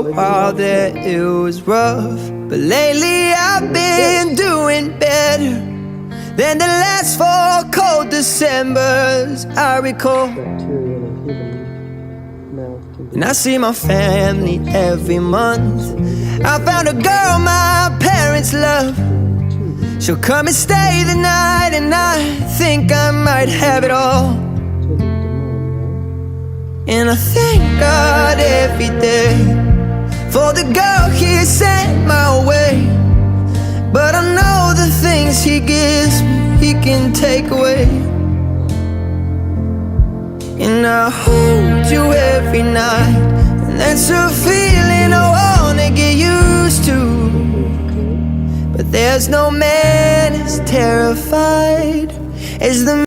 a while there it was rough, but lately I've been doing better than the last 4 cold Decembers I recall. And I see my family every month. I found a girl my parents love. She'll come and stay the night, and I think I might have it all. And I thank God every day for the girl He sent my way. But I know the things He gives me, He can take away. And I hold you every night, and that's a feeling I wanna get used to. But there's no man as terrified as the